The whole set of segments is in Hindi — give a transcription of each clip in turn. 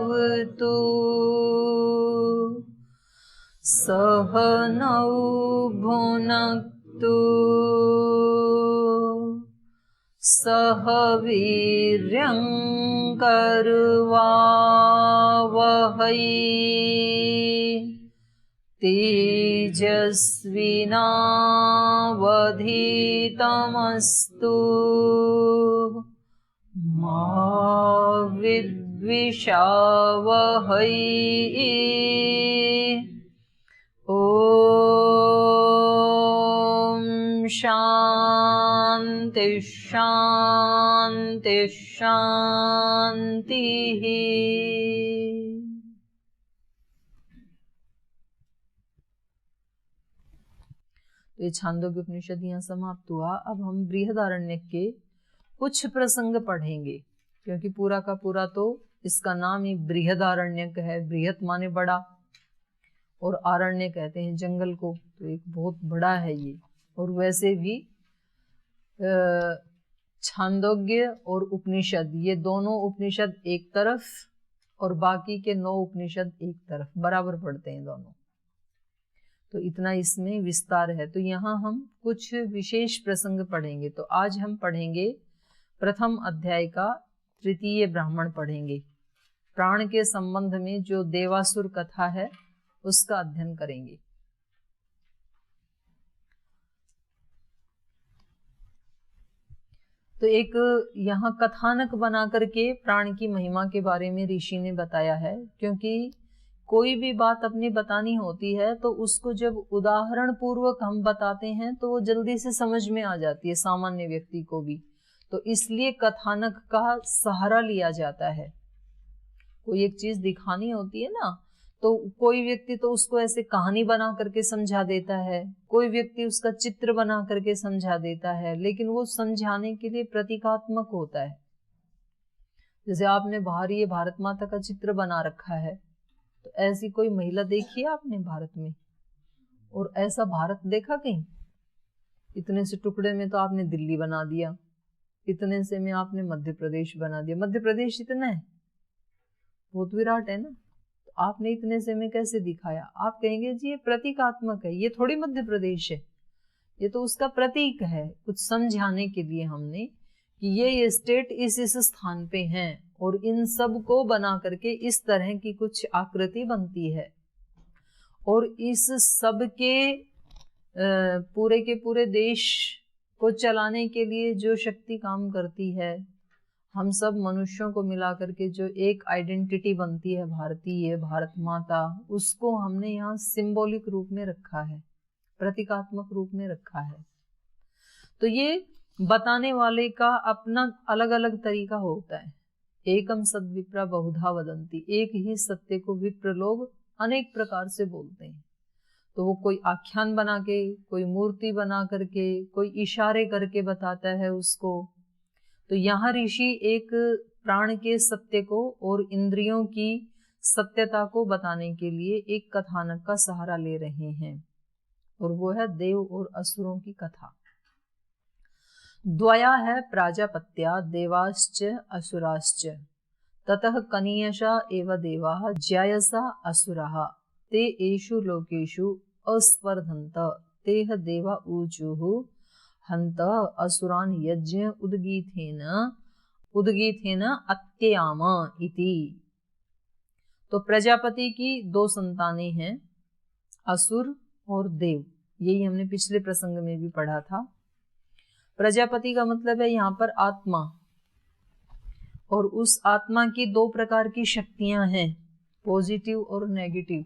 भवतु सहनौ भुनक्तु सह वीर्यं करवावहै तेजस्विनावधीतमस्तु मा विद्विषावहै। ॐ शान्ति शान्ति शान्तिः। तो ये छांदोग्य उपनिषद यहाँ समाप्त हुआ। अब हम बृहदारण्यक के कुछ प्रसंग पढ़ेंगे, क्योंकि पूरा का पूरा तो इसका नाम ही बृहदारण्यक है। बृहत माने बड़ा, और आरण्य कहते हैं जंगल को, तो एक बहुत बड़ा है ये। और वैसे भी छांदोग्य और उपनिषद, ये दोनों उपनिषद एक तरफ और बाकी के 9 उपनिषद एक तरफ, बराबर पढ़ते हैं दोनों। तो इतना इसमें विस्तार है। तो यहाँ हम कुछ विशेष प्रसंग पढ़ेंगे। तो आज हम पढ़ेंगे प्रथम अध्याय का 3 ब्राह्मण पढ़ेंगे। प्राण के संबंध में जो देवासुर कथा है उसका अध्ययन करेंगे। तो एक यहाँ कथानक बना करके प्राण की महिमा के बारे में ऋषि ने बताया है, क्योंकि कोई भी बात अपनी बतानी होती है तो उसको जब उदाहरण पूर्वक हम बताते हैं तो वो जल्दी से समझ में आ जाती है सामान्य व्यक्ति को भी। तो इसलिए कथानक का सहारा लिया जाता है। कोई एक चीज दिखानी होती है ना, तो कोई व्यक्ति तो उसको ऐसे कहानी बना करके समझा देता है, कोई व्यक्ति उसका चित्र बना करके समझा देता है, लेकिन वो समझाने के लिए प्रतीकात्मक होता है। जैसे आपने बाहर ये भारत माता का चित्र बना रखा है, तो ऐसी कोई महिला देखी है आपने भारत में? और ऐसा भारत देखा कहीं? इतने से टुकड़े में तो आपने दिल्ली बना दिया, इतने से में आपने मध्य प्रदेश बना दिया। मध्य प्रदेश इतना है, बहुत विराट है ना, तो आपने इतने से में कैसे दिखाया? आप कहेंगे जी ये प्रतीकात्मक है, ये थोड़ी मध्य प्रदेश है, ये तो उसका प्रतीक है। कुछ समझाने के लिए हमने कि ये स्टेट इस स्थान पे हैं और इन सब को बना करके इस तरह की कुछ आकृति बनती है। और इस सब के पूरे के पूरे देश को चलाने के लिए जो शक्ति काम करती है, हम सब मनुष्यों को मिला करके जो एक आइडेंटिटी बनती है भारतीय, भारत माता, उसको हमने यहाँ सिंबॉलिक रूप में रखा है, प्रतीकात्मक रूप में रखा है। तो ये बताने वाले का अपना अलग अलग तरीका होता है। एकम सद विप्रा बहुधा वदंती, एक ही सत्य को विप्र लोग अनेक प्रकार से बोलते हैं। तो वो कोई आख्यान बना के, कोई मूर्ति बना करके, कोई इशारे करके बताता है उसको। तो यहाँ ऋषि एक प्राण के सत्य को और इंद्रियों की सत्यता को बताने के लिए एक कथानक का सहारा ले रहे हैं, और वो है देव और असुरों की कथा। द्वया है प्राजापत्या देवाश्च असुराश्च, ततः कनीयशा एव देवाः ज्यायसा असुराः, ते एषु लोकेषु अस्पर्धन्त, तेह देवा ऊचुः हंत असुरान यज्ञ उद्गीथेन अत्ययाम इति। तो प्रजापति की 2 संतानें हैं, असुर और देव। यही हमने पिछले प्रसंग में भी पढ़ा था। प्रजापति का मतलब है यहाँ पर आत्मा, और उस आत्मा की 2 प्रकार की शक्तियां हैं, पॉजिटिव और नेगेटिव।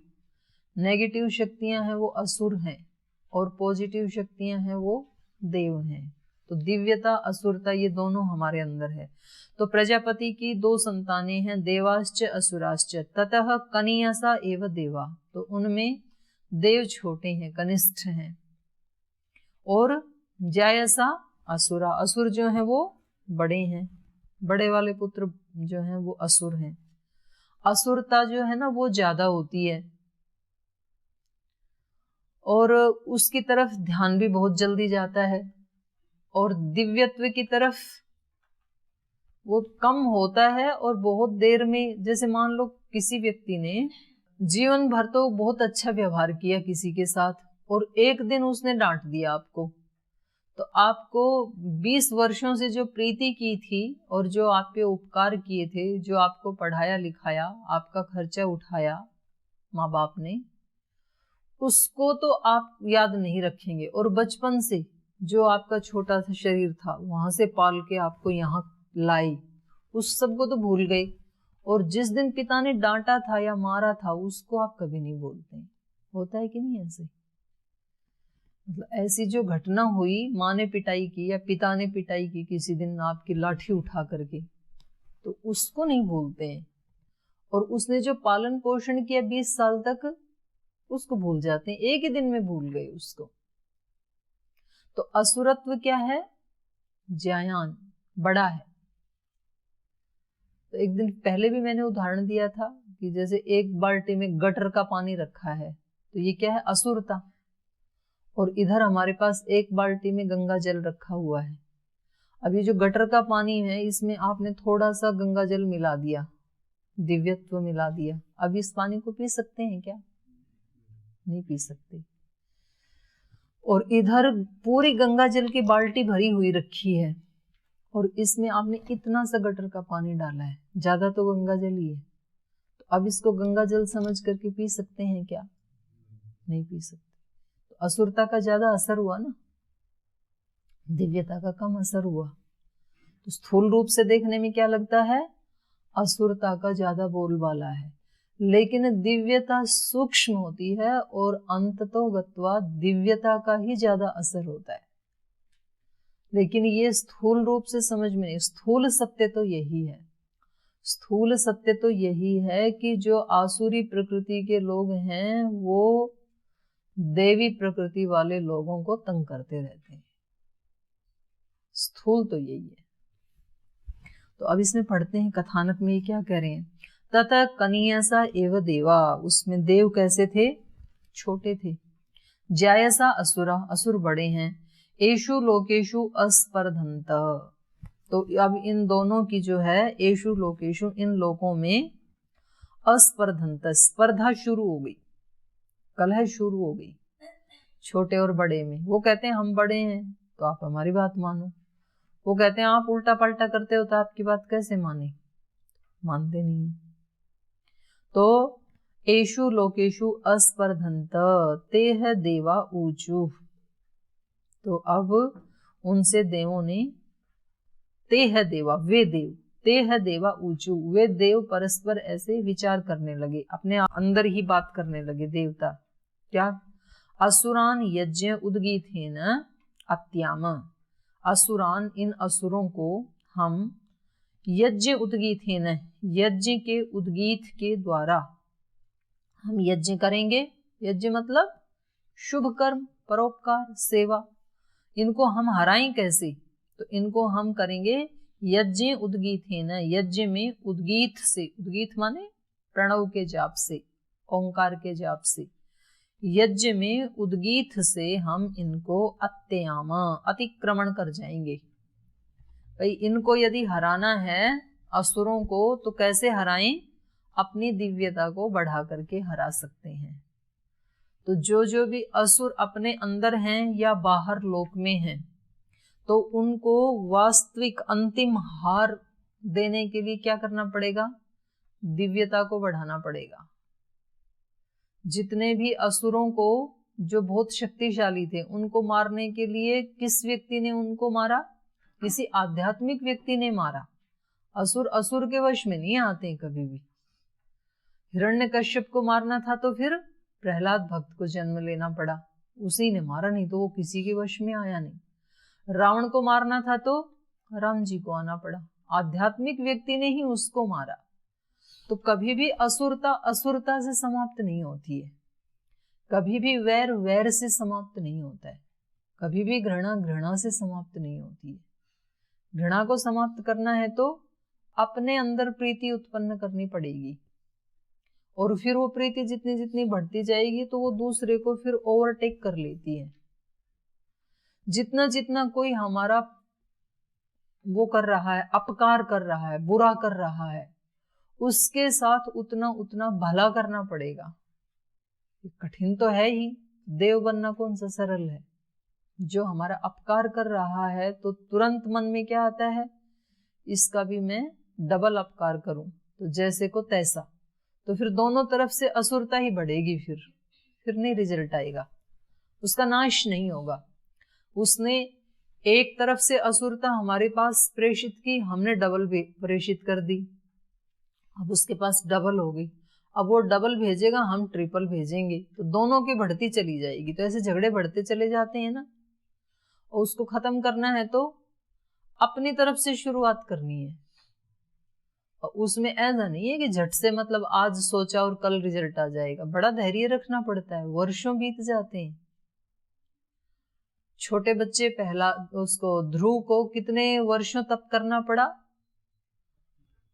नेगेटिव शक्तियां हैं वो असुर हैं, और पॉजिटिव शक्तियां हैं वो देव हैं। तो दिव्यता असुरता ये दोनों हमारे अंदर है। तो प्रजापति की 2 संतानें हैं, देवाश्च असुराश्च, ततः कनीयसा एव देवा, तो उनमें देव छोटे हैं, कनिष्ठ हैं, और जायसा असुरा, असुर जो हैं वो बड़े हैं, बड़े वाले पुत्र जो हैं वो असुर हैं। असुरता जो है ना वो ज्यादा होती है, और उसकी तरफ ध्यान भी बहुत जल्दी जाता है, और दिव्यत्व की तरफ वो कम होता है और बहुत देर में, जैसे मान लो किसी व्यक्ति ने जीवन भर तो बहुत अच्छा व्यवहार किया किसी के साथ और एक दिन उसने डांट दिया आपको, तो आपको 20 वर्षों से जो प्रीति की थी और जो आप पे उपकार किए थे, जो आपको पढ़ाया लिखाया, आपका खर्चा उठाया माँ बाप ने, उसको तो आप याद नहीं रखेंगे। और बचपन से जो आपका छोटा सा शरीर था, वहां से पाल के आपको यहाँ लाई, उस सबको तो भूल गए। और जिस दिन पिता ने डांटा था या मारा था, उसको आप कभी नहीं भूलते। होता है कि नहीं ऐसे? मतलब ऐसी जो घटना हुई, माँ ने पिटाई की या पिता ने पिटाई की किसी दिन आपकी लाठी उठा करके, तो उसको नहीं भूलते हैं। और उसने जो पालन पोषण किया 20 साल तक, उसको भूल जाते हैं, एक ही दिन में भूल गए उसको। तो असुरत्व क्या है? ज्ञान बड़ा है। तो एक दिन पहले भी मैंने उदाहरण दिया था कि जैसे एक बाल्टी में गटर का पानी रखा है, तो ये क्या है? असुरता। और इधर हमारे पास एक बाल्टी में गंगा जल रखा हुआ है। अब ये जो गटर का पानी है, इसमें आपने थोड़ा सा गंगा जल मिला दिया, दिव्यत्व मिला दिया। अब इस पानी को पी सकते हैं क्या? नहीं पी सकते। और इधर पूरी गंगा जल की बाल्टी भरी हुई रखी है और इसमें आपने इतना सा गटर का पानी डाला है, ज्यादा तो गंगा जल ही है। तो अब इसको गंगा जल समझ करके पी सकते हैं क्या? नहीं पी सकते। तो असुरता का ज्यादा असर हुआ ना, दिव्यता का कम असर हुआ। तो स्थूल रूप से देखने में क्या लगता है? असुरता का ज्यादा बोलबाला है, लेकिन दिव्यता सूक्ष्म होती है और अंततोगत्वा दिव्यता का ही ज्यादा असर होता है। लेकिन ये स्थूल रूप से समझ में नहीं। स्थूल सत्य तो यही है, स्थूल सत्य तो यही है कि जो आसुरी प्रकृति के लोग हैं, वो देवी प्रकृति वाले लोगों को तंग करते रहते हैं। स्थूल तो यही है। तो अब इसमें पढ़ते हैं कथानक में ये क्या कह रहे हैं। तथा कनीयसा एव देवा, उसमें देव कैसे थे? छोटे थे। ज्यायसा असुरा, असुर बड़े हैं। एषु लोकेषु अस्पर्धंत, तो अब इन दोनों की जो है, एषु लोकेषु, इन लोकों में, अस्पर्धंत, स्पर्धा शुरू हो गई, कलह शुरू हो गई छोटे और बड़े में। वो कहते हैं हम बड़े हैं तो आप हमारी बात मानो, वो कहते हैं आप उल्टा पलटा करते हो तो आपकी बात कैसे माने? मानते नहीं है। तो एषु लोकेषु अस्पर्धंत तेह देवा ऊचु, तो अब उनसे देवों ने, तेह देवा, वे देव, तेह देवा ऊचु, वे देव परस्पर ऐसे विचार करने लगे, अपने अंदर ही बात करने लगे देवता। क्या? असुरान यज्ञ उद्गीथेन अत्याम, असुरान, इन असुरों को हम यज्ञ उद्गीथेन, यज्ञ के उद्गीत के द्वारा हम यज्ञ करेंगे। यज्ञ मतलब शुभ कर्म, परोपकार, सेवा। इनको हम हराएं कैसे? तो इनको हम करेंगे यज्ञ उद्गीथेन, यज्ञ में उद्गीत से, उद्गीत माने प्रणव के जाप से, ओंकार के जाप से, यज्ञ में उद्गीत से हम इनको अत्याम, अतिक्रमण कर जाएंगे। भाई इनको यदि हराना है असुरों को, तो कैसे हराएं? अपनी दिव्यता को बढ़ा करके हरा सकते हैं। तो जो भी असुर अपने अंदर हैं या बाहर लोक में हैं, तो उनको वास्तविक अंतिम हार देने के लिए क्या करना पड़ेगा? दिव्यता को बढ़ाना पड़ेगा। जितने भी असुरों को, जो बहुत शक्तिशाली थे, उनको मारने के लिए किस व्यक्ति ने उनको मारा? किसी आध्यात्मिक व्यक्ति ने मारा। असुर असुर के वश में नहीं आते कभी भी। हिरण्यकश्यप को मारना था तो फिर प्रहलाद भक्त को जन्म लेना पड़ा, उसी ने मारा, नहीं तो वो किसी के वश में आया नहीं। रावण को मारना था तो राम जी को आना पड़ा, आध्यात्मिक व्यक्ति ने ही उसको मारा। तो कभी भी असुरता असुरता से समाप्त नहीं होती है, कभी भी वैर वैर से समाप्त नहीं होता है, कभी भी घृणा घृणा से समाप्त नहीं होती है। घृणा को समाप्त करना है तो अपने अंदर प्रीति उत्पन्न करनी पड़ेगी, और फिर वो प्रीति जितनी जितनी बढ़ती जाएगी तो वो दूसरे को फिर ओवरटेक कर लेती है। जितना जितना कोई हमारा वो कर रहा है, अपकार कर रहा है, बुरा कर रहा है, उसके साथ उतना उतना भला करना पड़ेगा। कठिन तो है ही, देव बनना कौन सा सरल है। जो हमारा अपकार कर रहा है तो तुरंत मन में क्या आता है, इसका भी मैं डबल अपकार करूं, तो जैसे को तैसा। तो फिर दोनों तरफ से असुरता ही बढ़ेगी, फिर नहीं रिजल्ट आएगा, उसका नाश नहीं होगा। उसने एक तरफ से असुरता हमारे पास प्रेषित की, हमने डबल प्रेषित कर दी, अब उसके पास डबल हो गई। अब वो डबल भेजेगा, हम ट्रिपल भेजेंगे, तो दोनों की बढ़ती चली जाएगी। तो ऐसे झगड़े बढ़ते चले जाते हैं ना। और उसको खत्म करना है तो अपनी तरफ से शुरुआत करनी है। और उसमें ऐसा नहीं है कि झट से मतलब आज सोचा और कल रिजल्ट आ जाएगा। बड़ा धैर्य रखना पड़ता है, वर्षों बीत जाते हैं। छोटे बच्चे पहला उसको ध्रुव को कितने वर्षों तक करना पड़ा,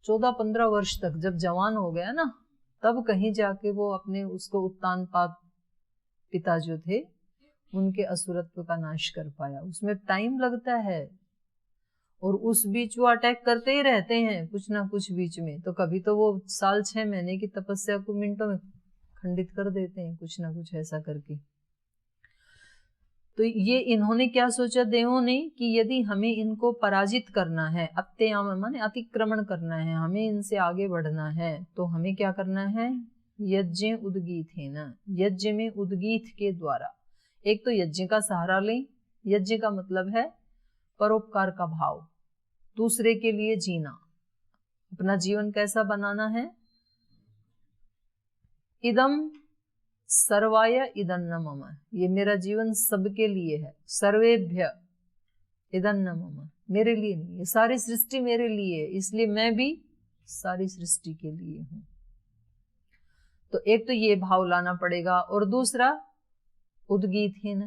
14-15 वर्ष तक। जब जवान हो गया ना, तब कहीं जाके वो अपने उसको उत्तानपाद पिता जो थे उनके असुरत्व का नाश कर पाया। उसमें टाइम लगता है, और उस बीच वो अटैक करते ही रहते हैं कुछ ना कुछ बीच में। तो कभी तो वो साल 6 महीने की तपस्या को मिनटों में खंडित कर देते हैं, कुछ ना कुछ ऐसा करके। तो ये इन्होंने क्या सोचा देवों ने, कि यदि हमें इनको पराजित करना है, अत्याम माने अतिक्रमण करना है, हमें इनसे आगे बढ़ना है, तो हमें क्या करना है, यज्ञ उद्गीत है ना, यज्ञ में उद्गीत के द्वारा। एक तो यज्ञ का सहारा लें, यज्ञ का मतलब है परोपकार का भाव, दूसरे के लिए जीना। अपना जीवन कैसा बनाना है, इदम सर्वाय इदन्न मम, ये मेरा जीवन सबके लिए है। सर्वेभ्य इदन्न मम, मेरे लिए नहीं, ये सारी सृष्टि मेरे लिए है, इसलिए मैं भी सारी सृष्टि के लिए हूं। तो एक तो ये भाव लाना पड़ेगा, और दूसरा उद्गीत है ना,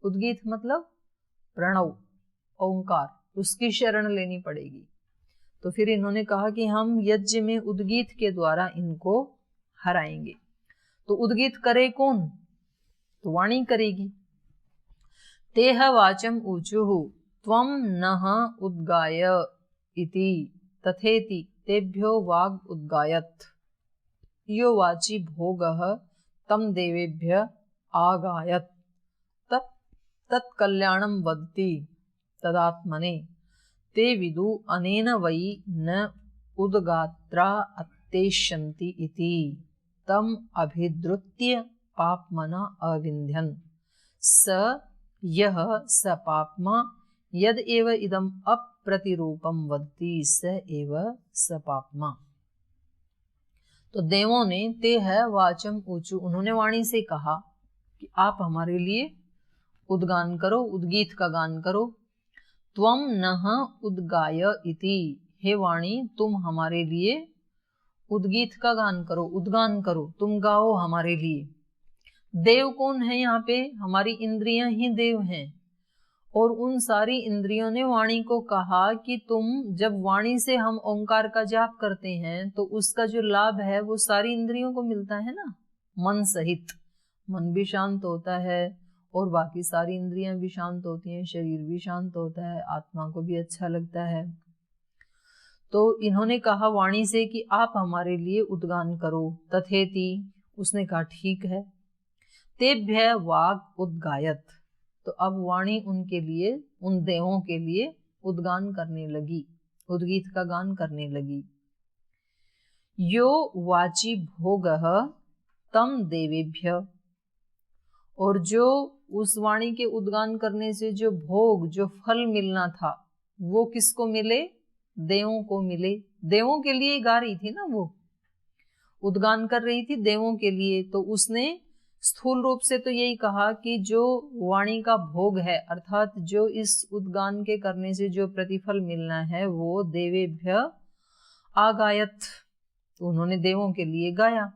उद्गीत मतलब प्रणव, ओंकार, उसकी शरण लेनी पड़ेगी। तो फिर इन्होंने कहा कि हम यज्ञ में उद्गीत के द्वारा इनको हराएंगे। तो उद्गीत करे कौन, तो वाणी करेगी। तेह वाचम ऊचुहु त्वम नः उद्गाय इति तथेति तेभ्यो वाग उद्गायत यो वाची भोगः तम देवेभ्य आगायत तत्कल्याणं वदति तदात्मने ते विदु अनेन वै न उद्गात्रा अत्येष्यन्ति इति तम अभिद्रुत्य पापमना अविन्ध्यन् स यः स पाप्मा यद एव इदम अप्रतिरूपम वदति स एव स पाप्मा। तो देवों ने ते है वाचम ऊचु, उन्होंने वाणी से कहा कि आप हमारे लिए उद्गान करो, उद्गीत का गान करो। त्वम नः उद्गाय इति, हे वाणी तुम हमारे लिए उद्गीत का गान करो, उद्गान करो, तुम गाओ हमारे लिए। देव कौन है यहाँ पे, हमारी इंद्रियां ही देव हैं। और उन सारी इंद्रियों ने वाणी को कहा कि तुम, जब वाणी से हम ओंकार का जाप करते हैं तो उसका जो लाभ है वो सारी इंद्रियों को मिलता है ना, मन सहित। मन भी शांत होता है और बाकी सारी इंद्रियां भी शांत होती हैं, शरीर भी शांत होता है, आत्मा को भी अच्छा लगता है। तो इन्होंने कहा वाणी से कि आप हमारे लिए उद्गान करो। तथेति, उसने कहा ठीक है। तेभ्य वाग उद्गायत, तो अब वाणी उनके लिए, उन देवों के लिए उद्गान करने लगी, उद्गीत का गान करने लगी। यो वाची भोगः तम देवेभ्य, और जो उस वाणी के उद्गान करने से जो भोग, जो फल मिलना था, वो किसको मिले, देवों को मिले। देवों के लिए गा रही थी ना, वो उद्गान कर रही थी देवों के लिए। तो उसने स्थूल रूप से तो यही कहा कि जो वाणी का भोग है, अर्थात जो इस उद्गान के करने से जो प्रतिफल मिलना है, वो देवेभ्य आगायत, तो उन्होंने देवों के लिए गाया।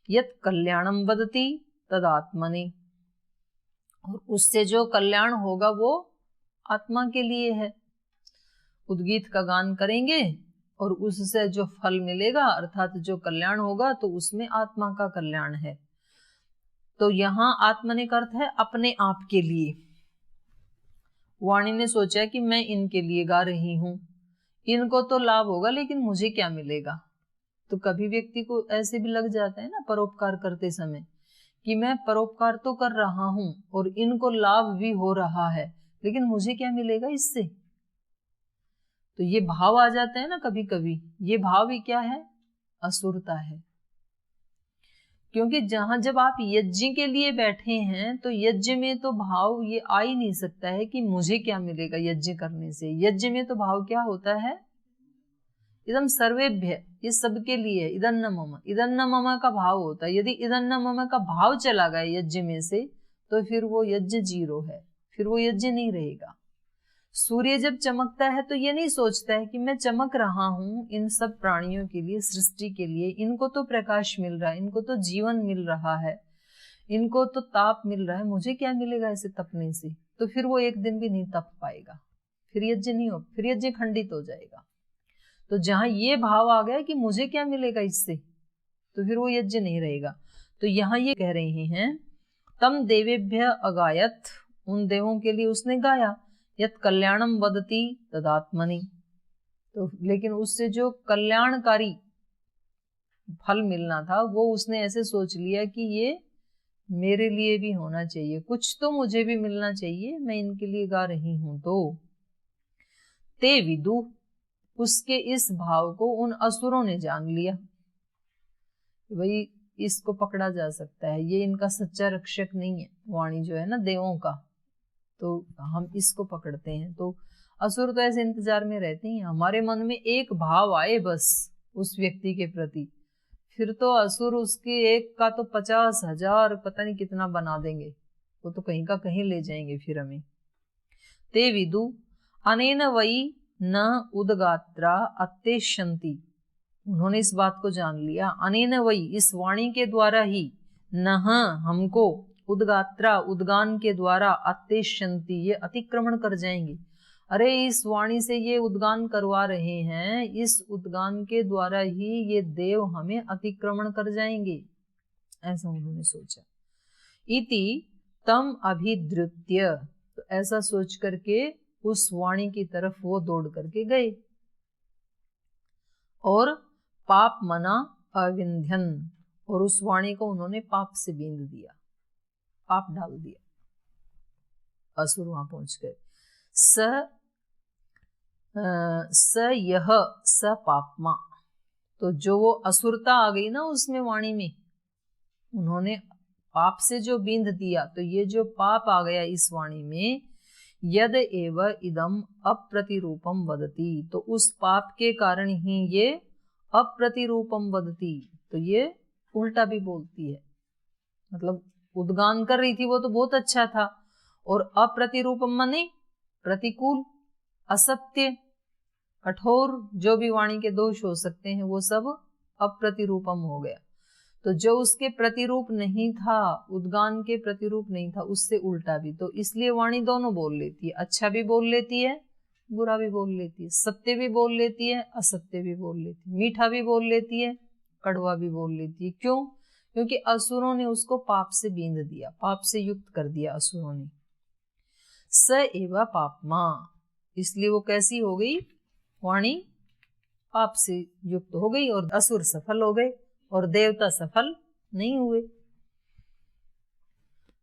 यत् कल्याणम वदति तदात्मने, और उससे जो कल्याण होगा वो आत्मा के लिए है। उद्गीत का गान करेंगे और उससे जो फल मिलेगा, अर्थात जो कल्याण होगा, तो उसमें आत्मा का कल्याण है। तो यहां आत्मने का अर्थ है अपने आप के लिए। वाणी ने सोचा कि मैं इनके लिए गा रही हूं, इनको तो लाभ होगा लेकिन मुझे क्या मिलेगा। तो कभी व्यक्ति को ऐसे भी लग जाता है ना परोपकार करते समय कि मैं परोपकार तो कर रहा हूं और इनको लाभ भी हो रहा है, लेकिन मुझे क्या मिलेगा इससे। तो ये भाव आ जाते हैं ना कभी कभी। ये भाव भी क्या है, असुरता है। क्योंकि जब आप यज्ञ के लिए बैठे हैं तो यज्ञ में तो भाव ये आ ही नहीं सकता है कि मुझे क्या मिलेगा यज्ञ करने से। यज्ञ में तो भाव क्या होता है, इदम सर्वेभ्य, ये सबके लिए, इदन्न मम, इदन्न मम का भाव होता है। यदि इदन्न मम का भाव चला गया यज्ञ में से तो फिर वो यज्ञ जीरो है, फिर वो यज्ञ नहीं रहेगा। सूर्य जब चमकता है तो ये नहीं सोचता है कि मैं चमक रहा हूं इन सब प्राणियों के लिए, सृष्टि के लिए, इनको तो प्रकाश मिल रहा है, इनको तो जीवन मिल रहा है, इनको तो ताप मिल रहा है, मुझे क्या मिलेगा ऐसे तपने से। तो फिर वो एक दिन भी नहीं तप पाएगा, फिर यज्ञ नहीं हो, फिर यज्ञ खंडित हो जाएगा। तो जहां ये भाव आ गया कि मुझे क्या मिलेगा इससे, तो फिर वो यज्ञ नहीं रहेगा। तो यहाँ ये कह रहे हैं तम देवेभ्य अगायत, उन देवों के लिए उसने गाया, यत कल्याणम वदति तदात्मनि। तो लेकिन उससे जो कल्याणकारी फल मिलना था वो उसने ऐसे सोच लिया कि ये मेरे लिए भी होना चाहिए, कुछ तो मुझे भी मिलना चाहिए, मैं इनके लिए गा रही हूं। तो ते विदु, उसके इस भाव को उन असुरों ने जान लिया, भाई इसको पकड़ा जा सकता है, ये इनका सच्चा रक्षक नहीं है, वाणी जो है ना देवों का, तो हम इसको पकड़ते हैं। तो असुर तो ऐसे इंतजार में रहते हैं, हमारे मन में एक भाव आए बस उस व्यक्ति के प्रति, फिर तो असुर उसके एक का तो 50,000 पता नहीं कितना बना देंगे, वो तो कहीं का कहीं ले जाएंगे फिर हमें। ते विदु अनेन वही न उदगात्रा अत्यशंति, उन्होंने इस बात को जान लिया, अनेन वही, इस वाणी के द्वारा ही, न हमको, उदगात्रा, उद्गान के द्वारा, अत्यशंति, ये अतिक्रमण कर जाएंगे। अरे इस वाणी से ये उद्गान करवा रहे हैं, इस उद्गान के द्वारा ही ये देव हमें अतिक्रमण कर जाएंगे, ऐसा उन्होंने सोचा। इति तम अभिद्रुत्य, तो ऐसा सोच करके उस वाणी की तरफ वो दौड़ करके गए और पाप मना अविंध्यन, और उस वाणी को उन्होंने पाप से बींध दिया, पाप डाल दिया। असुर वहां पहुंच गए। स यह स पापमा, तो जो वो असुरता आ गई ना उसमें वाणी में, उन्होंने पाप से जो बींध दिया, तो ये जो पाप आ गया इस वाणी में, यद एव इदम अप्रतिरूपम वदति, तो उस पाप के कारण ही ये अप्रतिरूपम वदति, तो ये उल्टा भी बोलती है। मतलब उद्गान कर रही थी वो तो बहुत अच्छा था, और अप्रतिरूपम माने प्रतिकूल, असत्य, कठोर, जो भी वाणी के दोष हो सकते हैं वो सब अप्रतिरूपम हो गया। तो जो उसके प्रतिरूप नहीं था, उद्गान के प्रतिरूप नहीं था, उससे उल्टा भी। तो इसलिए वाणी दोनों बोल लेती है, अच्छा भी बोल लेती है, बुरा भी बोल लेती है, सत्य भी बोल लेती है, असत्य भी बोल लेती है, मीठा भी बोल लेती है, कड़वा भी बोल लेती है। क्यों? क्योंकि असुरों ने उसको पाप से बींध दिया, पाप से युक्त कर दिया असुरों ने। स एवा पापमा, इसलिए वो कैसी हो गई वाणी, पाप से युक्त हो गई, और असुर सफल हो गए और देवता सफल नहीं हुए।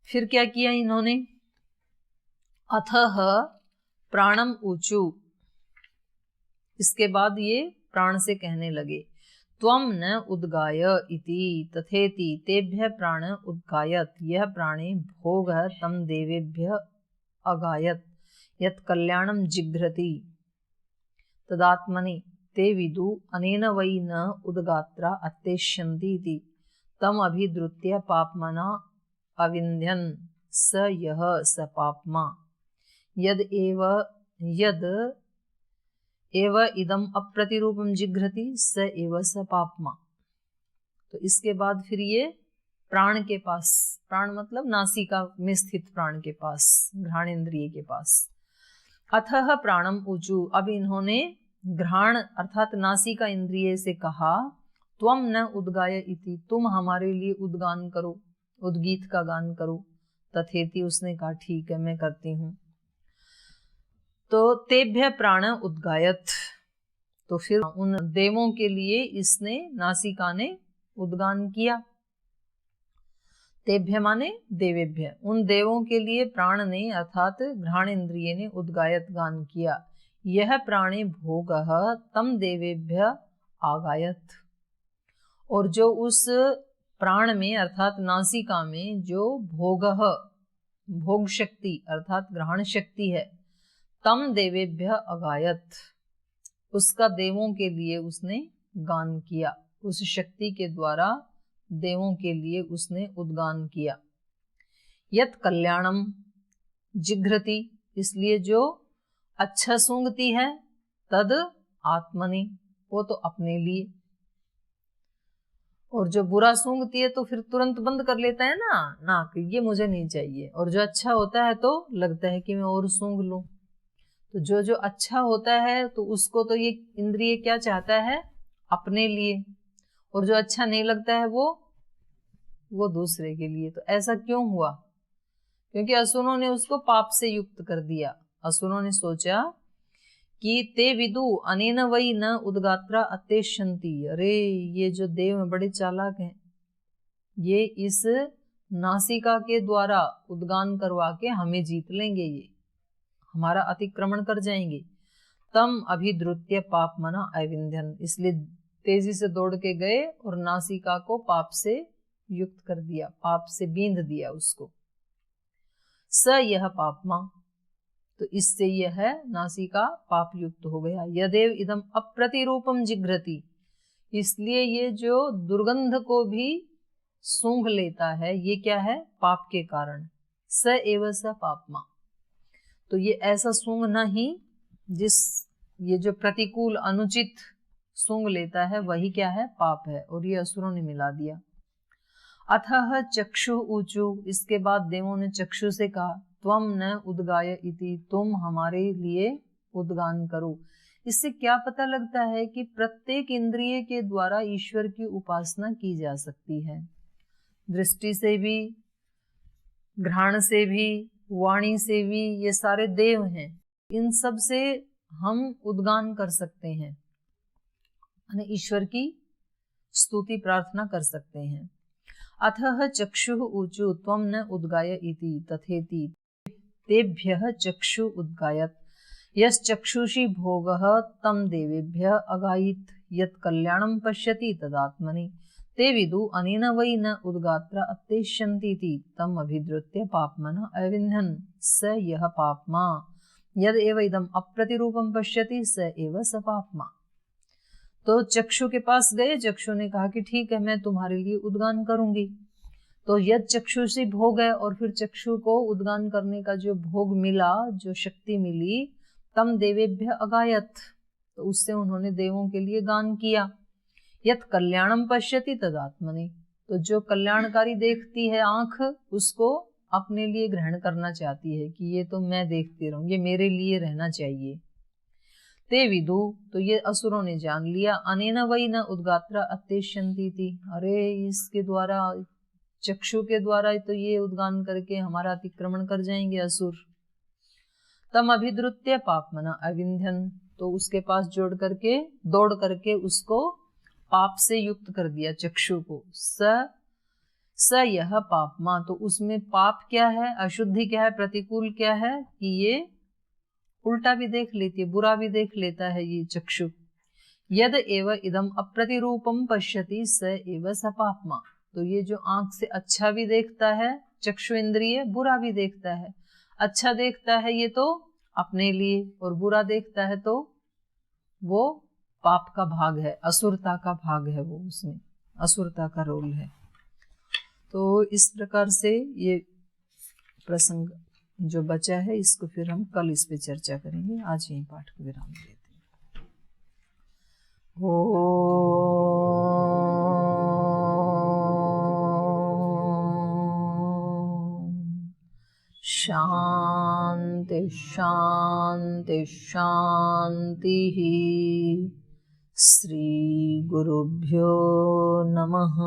फिर क्या किया इन्होंने, अथह प्राणम ऊचु, इसके बाद ये प्राण से कहने लगे, त्वम न उद्गाय इति तथेति तेभ्य प्राण उद्गायत, यह प्राणे भोग तम देवेभ्य अगायत, यत् कल्याणम जिघ्रति तदात्मनि ते विदु अनेन वै न उद्गात्रा अत्येष्यन्ति तम अभिद्रुत्य पापमना अविन्ध्यन् स यह स पापमा यद एव इदम अप्रतिरूपम जिघ्रति स एव स पापमा। तो इसके बाद फिर ये प्राण के पास, प्राण मतलब नासिका में स्थित प्राण के पास, घ्राणेन्द्रिय के पास, अथह प्राणम ऊचु, अब इन्होंने घ्राण अर्थात नासिका इंद्रिय से कहा, त्वम न उद्गाय इति, तुम हमारे लिए उद्गान करो, उद्गीत का गान करो। तथेति, उसने कहा ठीक है मैं करती हूँ। तो तेभ्य प्राण उद्गायत, तो फिर उन देवों के लिए इसने नासिका ने उद्गान किया। तेभ्य माने देवेभ्य, उन देवों के लिए प्राण ने अर्थात घ्राण इंद्रिय ने उद्गायत गान किया। यह प्राणे भोगः तम देवेभ्य आगायत, और जो उस प्राण में अर्थात नासिका में जो भोगः भोग शक्ति अर्थात ग्रहण शक्ति है, तम देवेभ्य अगायत, उसका देवों के लिए उसने गान किया, उस शक्ति के द्वारा देवों के लिए उसने उद्गान किया। यत कल्याणम जिघ्रति, इसलिए जो अच्छा सूंघती है, तद आत्मनि, वो तो अपने लिए, और जो बुरा सूंघती है तो फिर तुरंत बंद कर लेता है ना नाक, ये मुझे नहीं चाहिए, और जो अच्छा होता है तो लगता है कि मैं और सूंघ लूं। तो जो जो अच्छा होता है तो उसको तो ये इंद्रिय क्या चाहता है, अपने लिए, और जो अच्छा नहीं लगता है वो दूसरे के लिए। तो ऐसा क्यों हुआ? क्योंकि असुरों ने उसको पाप से युक्त कर दिया। असुरों ने सोचा कि ते विदु अनेन वही न उद्गात्रा अत्यशंति, अरे ये जो देव बड़े चालाक हैं, ये इस नासिका के द्वारा उद्गान करवा के हमें जीत लेंगे, ये हमारा अतिक्रमण कर जाएंगे। तम अभिद्रुत्य पाप मना अविंध्यन, इसलिए तेजी से दौड़ के गए और नासिका को पाप से युक्त कर दिया, पाप से बींध दिया उसको। स यह पापमा, तो इससे यह नासिका पाप युक्त हो गया। यदेव इदम अप्रतिरूपम जिघ्रति, इसलिए ये जो दुर्गंध को भी सूंघ लेता है, ये क्या है, पाप के कारण। स एव स पापमा, तो ये ऐसा सूंघना ही, जिस ये जो प्रतिकूल अनुचित सूंघ लेता है वही क्या है, पाप है, और ये असुरों ने मिला दिया। अथः चक्षु ऊचु, इसके बाद देवों ने चक्षु से कहा, त्वम न उद्गाय इति, तुम हमारे लिए उद्गान करो। इससे क्या पता लगता है कि प्रत्येक इंद्रिय के द्वारा ईश्वर की उपासना की जा सकती है। दृष्टि से भी, घ्राण से भी, वाणी से भी, ये सारे देव हैं, इन सब से हम उद्गान कर सकते हैं, यानी ईश्वर की स्तुति प्रार्थना कर सकते हैं। अथः चक्षु ऊचु त्वं न उद्गाय इति तथेति तेभ्यः चक्षु उद्गायत, यश्चक्षुषि भोगः तं देवेभ्यः अगायित, यत् कल्याणं पश्यति तदात्मनि, ते विदु अनेन वै न उद्गात्रा अत्येष्यन्तीति तम अभिद्रुत्य पापमनः अविन्धन्, स यः पापमा, यद एव इदम अप्रतिरूपम पश्यति स एव स पापमा। तो चक्षु के पास गए, चक्षु ने कहा कि ठीक है, मैं तुम्हारे लिए उद्गान करूंगी। तो यद चक्षु से भोग है, और फिर चक्षु को उद्गान करने का जो भोग मिला, जो शक्ति मिली, तम देवेभ्य अगायत, तो उससे उन्होंने देवों के लिए गान किया। यत कल्याणम पश्यति तदात्मनि, तो जो कल्याणकारी देखती है आंख, उसको अपने लिए ग्रहण करना चाहती है कि ये तो मैं देखती रहूं, ये मेरे लिए रहना चाहिए। ते विदु, तो ये असुरों ने जान लिया, अनेन वै न उद्गात्रा अत्येष्यन्ति थी, अरे इसके द्वारा, चक्षु के द्वारा तो ये उद्गान करके हमारा अतिक्रमण कर जाएंगे असुर। तम अभिद्रुत्य पापमना अविंध्यन, तो उसके पास दौड़ करके उसको पाप से युक्त कर दिया चक्षु को। स यह पापमा, तो उसमें पाप क्या है, अशुद्धि क्या है, प्रतिकूल क्या है, कि ये उल्टा भी देख लेती है, बुरा भी देख लेता है ये चक्षु। यद एव इदम अप्रतिरूपम पश्यति स एव स पापमा, तो ये जो आंख से अच्छा भी देखता है चक्षु इंद्रिय, बुरा भी देखता है। अच्छा देखता है ये तो अपने लिए, और बुरा देखता है तो वो पाप का भाग है, असुरता का भाग है, वो उसमें असुरता का रोल है। तो इस प्रकार से ये प्रसंग जो बचा है, इसको फिर हम कल इस पे चर्चा करेंगे। आज यही पाठ को विराम देते हैं। शांति शांति शांति। श्री गुरुभ्यो नमः।